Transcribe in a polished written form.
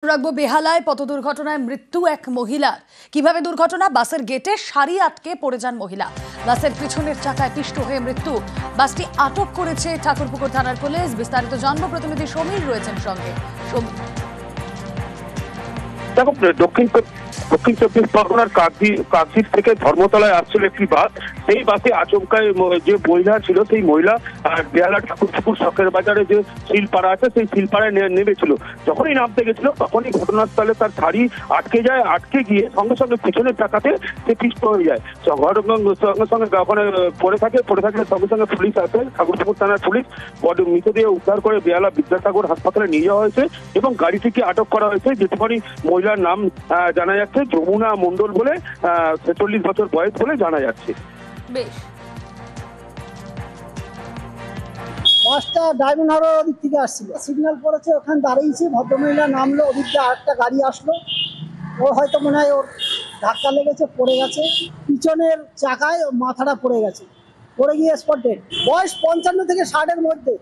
রাখবো বেহালায় পথ দুর্ঘটনায় মৃত্যু এক মহিলার। কিভাবে দুর্ঘটনা? বাসের গেটে সারি আটকে পড়ে যান মহিলা। বাসের পিছনের চাকায় পিষ্ট হয়ে মৃত্যু। বাসটি আটক করেছে ঠাকুরপুকুর থানার পুলিশ। বিস্তারিত জানবো, প্রতিনিধি সমীর রয়েছেন সঙ্গে। দেখো, দক্ষিণ চব্বিশ পরগনার কাকদ্বীপ থেকে ধর্মতলায় আসছিল একটি বাস। সেই বাসে আচমকায় যে মহিলা ছিল, সেই মহিলা বেহালা ঠাকুরপুকুর শখের বাজারে যে শিলপাড়া আছে, সেই শিলপাড়ায় নেমেছিল। যখনই নামতে গেছিল তখনই ঘটনাস্থলে তার শাড়ি আটকে যায়। আটকে গিয়ে সঙ্গে সঙ্গে পিছনের চাকাতে সে পিষ্ট হয়ে যায়। সঙ্গে সঙ্গে ওখানে পড়ে থাকলে সঙ্গে সঙ্গে পুলিশ আসে, ঠাকুরপুকুর থানার পুলিশ। মৃতদেহ উদ্ধার করে বেহালা বিদ্যাসাগর হাসপাতালে নিয়ে যাওয়া হয়েছে এবং গাড়িটিকে আটক করা হয়েছে। যেটুখানি মহিলার নাম জানা যাচ্ছে যমুনা মণ্ডল বলে, 46 বছর বয়স বলে জানা যাচ্ছে। বেশ, বাসটা ডায়মন্ড হারবার দিক থেকে আসছিল, সিগন্যাল পড়েছে, ওখানে দাঁড়িয়েছি, ভদ্রমহিলা নামলো, ওদিক দিয়ে আরেকটা গাড়ি আসলো, ও হয়তো মনে হয় ওর ধাক্কা লেগেছে, পড়ে গেছে, পিছনের চাকায় মাথাটা পড়ে গেছে, পড়ে গিয়ে স্পট ডেড। বয়স 55 থেকে 60-এর মধ্যে।